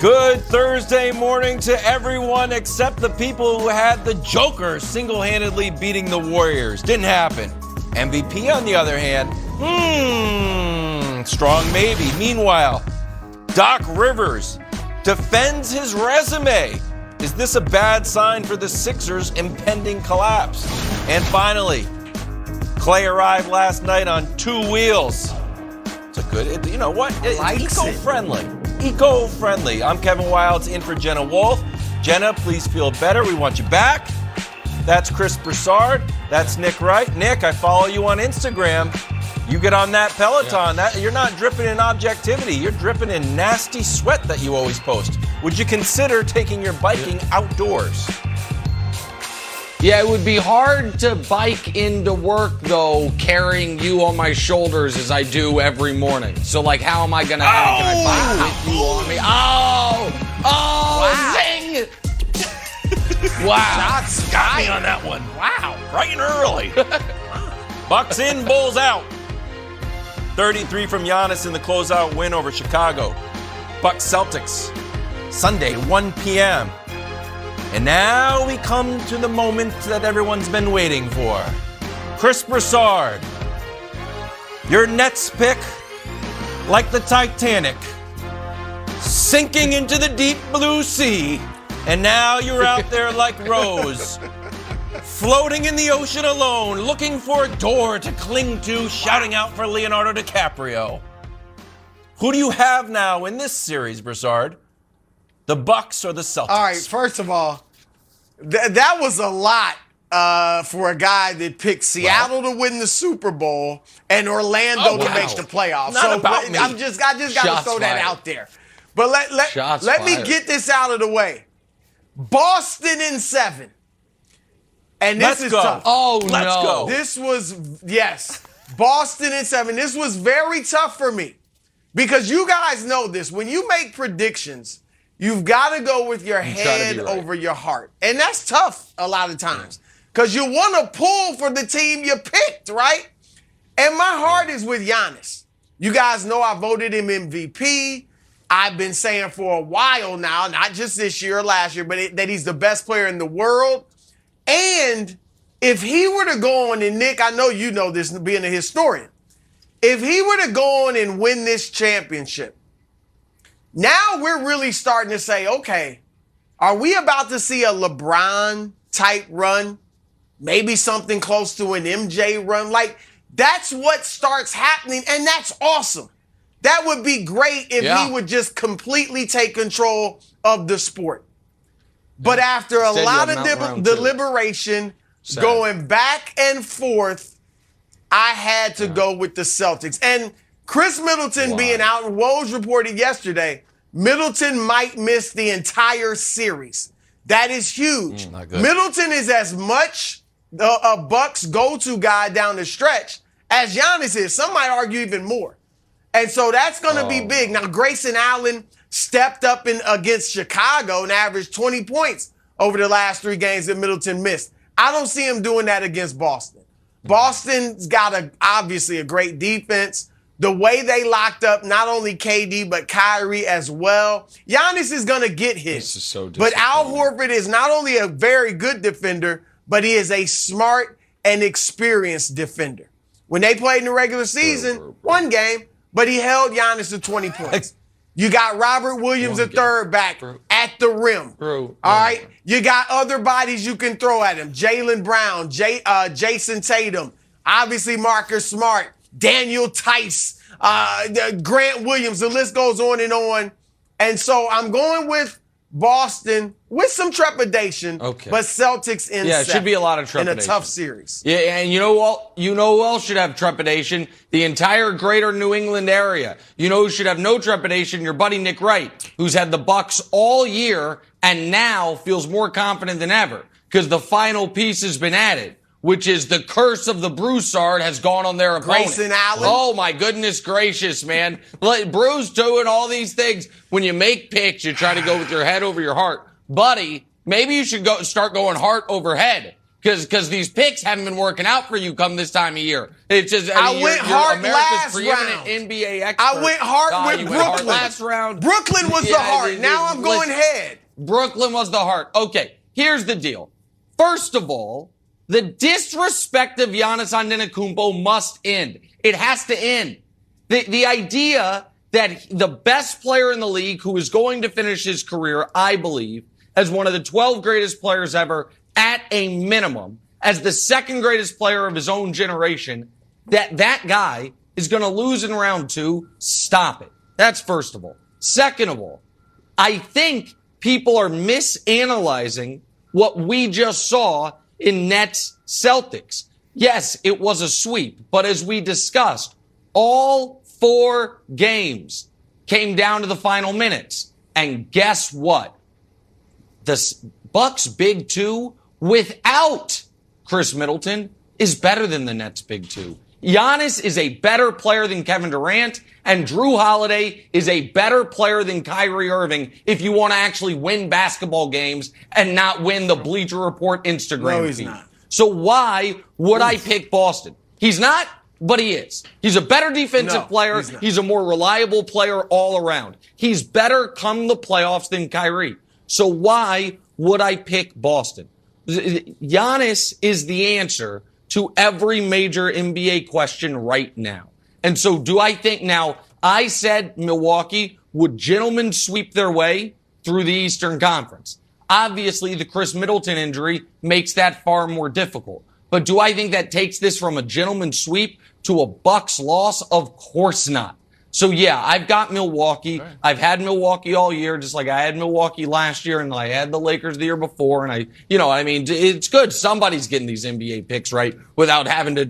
Good Thursday morning to everyone except the people who had the Joker single-handedly beating the Warriors. Didn't happen. MVP, on the other hand, strong maybe. Meanwhile, Doc Rivers defends his resume. Is this a bad sign for the Sixers' impending collapse? And finally, Clay arrived last night on two wheels. It's a good, you know what? It's eco-friendly. Eco-friendly. I'm Kevin Wildes in for Jenna Wolf. Jenna, please feel better. We want you back. That's Chris Broussard. That's Nick Wright. Nick, I follow you on Instagram. You get on that Peloton. You're not dripping in objectivity. You're dripping in nasty sweat that you always post. Would you consider taking your biking outdoors? Yeah, it would be hard to bike into work, though, carrying you on my shoulders as I do every morning. So, like, how am I going to can I bike with you on me? Wow. Zing! Wow. Shots got me on that one. Wow. Bright and early. Bucks in, Bulls out. 33 from Giannis in the closeout win over Chicago. Bucks Celtics, Sunday, 1 p.m. And now we come to the moment that everyone's been waiting for. Chris Broussard, your Nets pick, like the Titanic, sinking into the deep blue sea. And now you're out there like Rose, floating in the ocean alone, looking for a door to cling to, shouting out for Leonardo DiCaprio. Who do you have now in this series, Broussard? The Bucks or the Celtics? All right, first of all, that was a lot for a guy that picked Seattle to win the Super Bowl and Orlando to make the playoffs. Not about me. I just got to throw that out there. But let me get this out of the way. Boston in 7. And this is tough. Oh, Let's go. This was, yes, Boston in 7. This was very tough for me because you guys know this. When you make predictions, you've got to go with your head over your heart. And that's tough a lot of times because you want to pull for the team you picked, right? And my heart is with Giannis. You guys know I voted him MVP. I've been saying for a while now, not just this year or last year, but that he's the best player in the world. And if he were to go on, and Nick, I know you know this being a historian, if he were to go on and win this championship, now we're really starting to say, okay, are we about to see a LeBron-type run? Maybe something close to an MJ run? Like, that's what starts happening, and that's awesome. That would be great if he would just completely take control of the sport. But after a lot of deliberation, going back and forth, I had to go with the Celtics. And Chris Middleton being out, and Woj reported yesterday, Middleton might miss the entire series. That is huge. Middleton is as much a Bucks go-to guy down the stretch as Giannis is. Some might argue even more. And so that's going to be big. Now, Grayson Allen stepped up against Chicago and averaged 20 points over the last 3 games that Middleton missed. I don't see him doing that against Boston. Boston's got obviously a great defense. The way they locked up not only KD, but Kyrie as well. Giannis is going to get his. This is so but Al Horford is not only a very good defender, but he is a smart and experienced defender. When they played in the regular season, one game, but he held Giannis to 20 points. You got Robert Williams, a third back, at the rim. All right? You got other bodies you can throw at him. Jaylen Brown, Jason Tatum, obviously Marcus Smart, Daniel Tice, Grant Williams. The list goes on and on. And so I'm going with Boston with some trepidation, but Celtics in 7. Yeah, it should be a lot of trepidation. In a tough series. Yeah, and you know who else should have trepidation? The entire greater New England area. You know who should have no trepidation? Your buddy Nick Wright, who's had the Bucks all year and now feels more confident than ever because the final piece has been added, which is the curse of the Broussard has gone on their opponent. Grayson Allen. Oh, my goodness gracious, man. Bruce doing all these things. When you make picks, you try to go with your head over your heart. Buddy, maybe you should start going heart over head Because these picks haven't been working out for you come this time of year. It's just I went hard America's last preeminent round. NBA expert. I went hard with you Brooklyn. went hard last round. Brooklyn was the heart. Now I'm going head. Brooklyn was the heart. Okay, here's the deal. First of all, the disrespect of Giannis Antetokounmpo must end. It has to end. The idea that the best player in the league who is going to finish his career, I believe, as one of the 12 greatest players ever, at a minimum, as the second greatest player of his own generation, that guy is going to lose in round 2. Stop it. That's first of all. Second of all, I think people are misanalyzing what we just saw in Nets Celtics. Yes, it was a sweep, but as we discussed, all 4 games came down to the final minutes. And guess what? The Bucks' big 2 without Chris Middleton is better than the Nets' big 2. Giannis is a better player than Kevin Durant, and Drew Holiday is a better player than Kyrie Irving if you want to actually win basketball games and not win the Bleacher Report Instagram feed. Not. So why would I pick Boston? He's not, but he is. He's a better defensive player. He's a more reliable player all around. He's better come the playoffs than Kyrie. So why would I pick Boston? Giannis is the answer to every major NBA question right now. And so do I think now, I said Milwaukee would gentlemen sweep their way through the Eastern Conference. Obviously, the Chris Middleton injury makes that far more difficult. But do I think that takes this from a gentleman sweep to a Bucks loss? Of course not. So yeah, I've got Milwaukee. Okay. I've had Milwaukee all year, just like I had Milwaukee last year and I had the Lakers the year before. And it's good. Somebody's getting these NBA picks right without having to,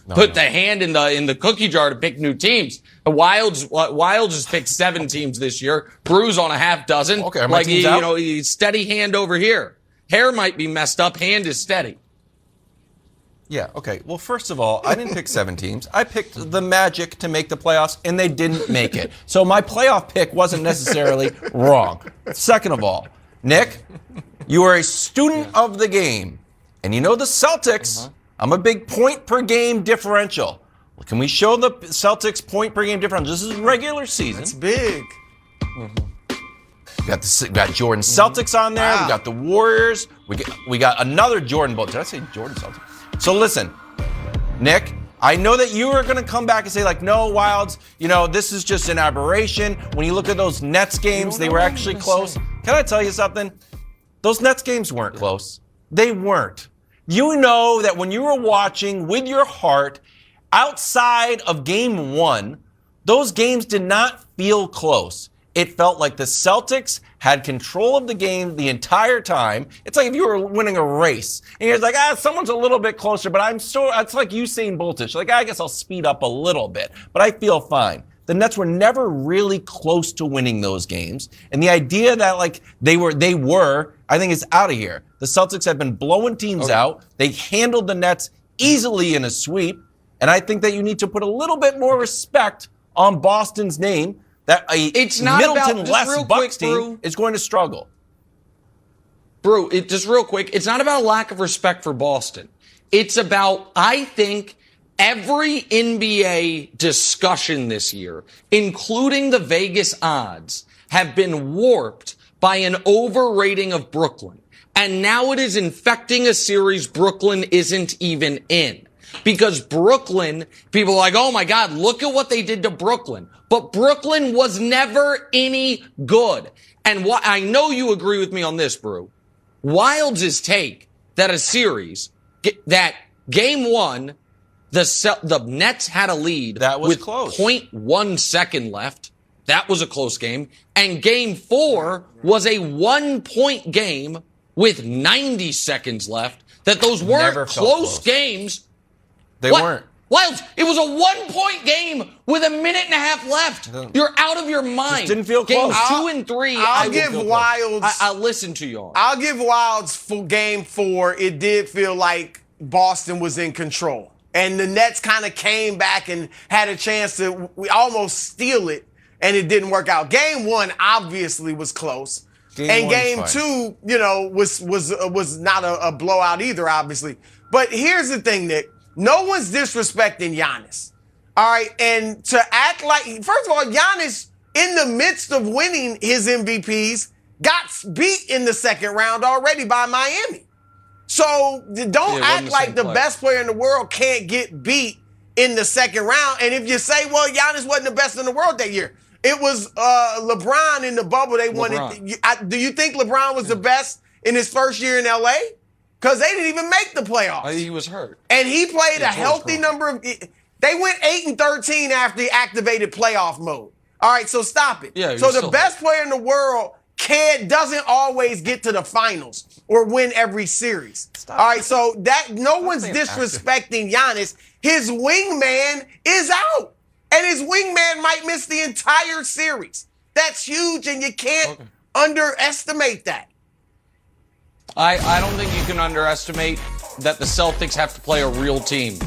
put the hand in the cookie jar to pick new teams. Wilds has picked 7 teams this year. Brews on a half dozen. Okay, like he's steady hand over here. Hair might be messed up. Hand is steady. Yeah, okay. Well, first of all, I didn't pick 7 teams. I picked the Magic to make the playoffs, and they didn't make it. So my playoff pick wasn't necessarily wrong. Second of all, Nick, you are a student of the game. And you know the Celtics, I'm a big point-per-game differential. Can we show the Celtics point-per-game differential? This is regular season. It's big. We got Jordan Celtics on there. Wow. We got the Warriors. We got another Jordan Bull. Did I say Jordan Celtics? So listen, Nick, I know that you are going to come back and say, no, Wilds, this is just an aberration. When you look at those Nets games, they were actually close. Can I tell you something? Those Nets games weren't close. They weren't. You know that when you were watching with your heart outside of game 1, those games did not feel close. It felt like the Celtics had control of the game the entire time. It's like if you were winning a race. And you're like, someone's a little bit closer, but it's like Usain Boltish. I guess I'll speed up a little bit, but I feel fine. The Nets were never really close to winning those games. And the idea that they were, I think is out of here. The Celtics have been blowing teams out. They handled the Nets easily in a sweep. And I think that you need to put a little bit more respect on Boston's name. That it's not Middleton-less Bucks team is going to struggle. Brew, just real quick, it's not about a lack of respect for Boston. It's about, I think, every NBA discussion this year, including the Vegas odds, have been warped by an overrating of Brooklyn. And now it is infecting a series Brooklyn isn't even in. Because Brooklyn, people are like, oh my God, look at what they did to Brooklyn. But Brooklyn was never any good. And I know you agree with me on this, Brew. Wilds' take that a series, that game 1, the Nets had a lead that was with close. 0.1 second left. That was a close game. And game 4 was a 1-point game with 90 seconds left. That those weren't close games. They weren't. Wilds, it was a 1-point game with a minute and a half left. You're out of your mind. Just didn't feel close. Games 2 and 3. I'll give Wilds. I'll listen to you on. I'll give Wilds for game 4. It did feel like Boston was in control. And the Nets kind of came back and had a chance to almost steal it, and it didn't work out. Game 1 obviously was close. And game one's two, was not a blowout either, obviously. But here's the thing, Nick. No one's disrespecting Giannis. All right. And to act like, first of all, Giannis, in the midst of winning his MVPs, got beat in the second round already by Miami. So don't act like the best player in the world can't get beat in the second round. And if you say, well, Giannis wasn't the best in the world that year, it was LeBron in the bubble. They wanted. Do you think LeBron was the best in his first year in LA? Because they didn't even make the playoffs. He was hurt. And he played a healthy number of. They went 8-13 after he activated playoff mode. All right, so stop it. Yeah, so the best player in the world doesn't always get to the finals or win every series. Stop. All right, so that no one's disrespecting Giannis. His wingman is out. And his wingman might miss the entire series. That's huge, and you can't underestimate that. I don't think you can underestimate that the Celtics have to play a real team.